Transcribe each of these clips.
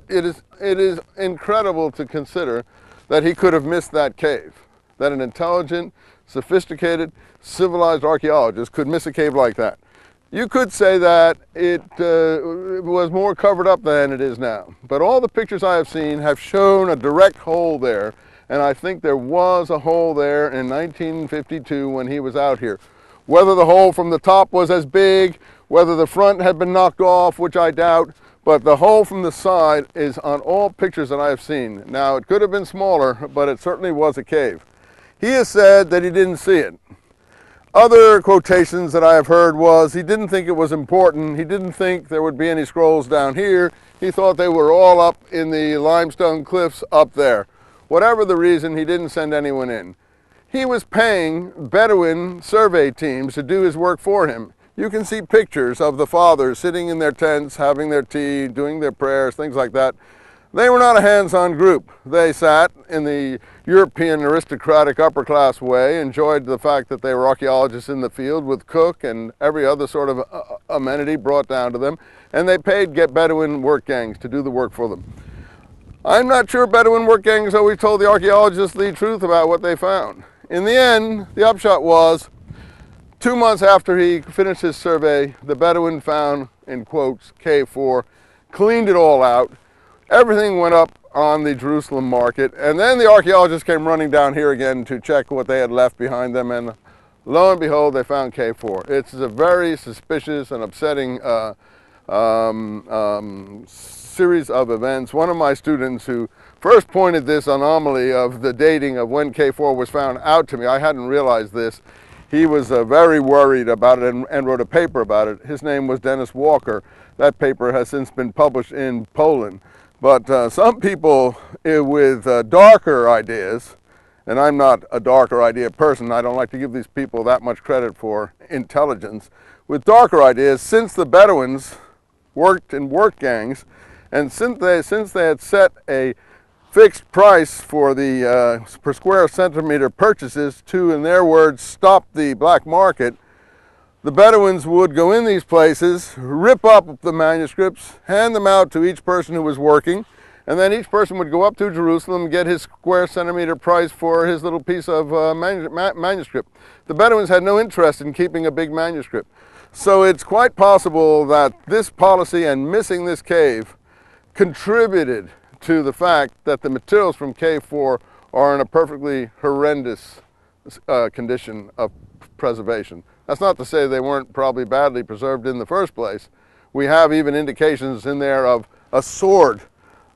it is incredible to consider that he could have missed that cave, that an intelligent, sophisticated, civilized archaeologist could miss a cave like that. You could say that it was more covered up than it is now, but all the pictures I have seen have shown a direct hole there, and I think there was a hole there in 1952 when he was out here. Whether the hole from the top was as big, whether the front had been knocked off, which I doubt, but the hole from the side is on all pictures that I have seen. Now, it could have been smaller, but it certainly was a cave. He has said that he didn't see it. Other quotations that I have heard was he didn't think it was important. He didn't think there would be any scrolls down here. He thought they were all up in the limestone cliffs up there. Whatever the reason, he didn't send anyone in. He was paying Bedouin survey teams to do his work for him. You can see pictures of the fathers sitting in their tents, having their tea, doing their prayers, things like that. They were not a hands-on group. They sat in the European aristocratic upper-class way, enjoyed the fact that they were archaeologists in the field with cook and every other sort of amenity brought down to them, and they paid Bedouin work gangs to do the work for them. I'm not sure Bedouin work gangs always told the archaeologists the truth about what they found. In the end, the upshot was, 2 months after he finished his survey, the Bedouin found, in quotes, Cave 4, cleaned it all out. Everything went up on the Jerusalem market, and then the archaeologists came running down here again to check what they had left behind them, and lo and behold, they found Cave 4. It's a very suspicious and upsetting series of events. One of my students who first pointed this anomaly of the dating of when Cave 4 was found out to me, I hadn't realized this. He was very worried about it and wrote a paper about it. His name was Dennis Walker. That paper has since been published in Poland. But some people with darker ideas, and I'm not a darker idea person, I don't like to give these people that much credit for intelligence, with darker ideas, since the Bedouins worked in work gangs, and since they had set a fixed price for the per square centimeter purchases to, in their words, stop the black market, the Bedouins would go in these places, rip up the manuscripts, hand them out to each person who was working, and then each person would go up to Jerusalem and get his square centimeter price for his little piece of manuscript. The Bedouins had no interest in keeping a big manuscript. So it's quite possible that this policy and missing this cave contributed to the fact that the materials from Cave 4 are in a perfectly horrendous condition of preservation. That's not to say they weren't probably badly preserved in the first place. We have even indications in there of a sword,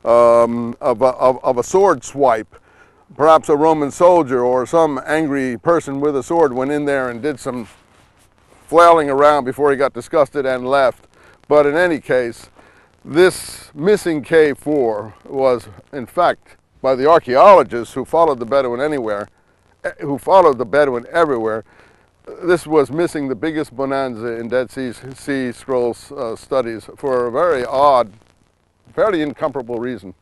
of a sword swipe. Perhaps a Roman soldier or some angry person with a sword went in there and did some flailing around before he got disgusted and left. But in any case, this missing Cave 4 was, in fact, by the archaeologists who followed the Bedouin everywhere, this was missing the biggest bonanza in Dead Sea Scrolls studies for a very odd, fairly incomprehensible reason.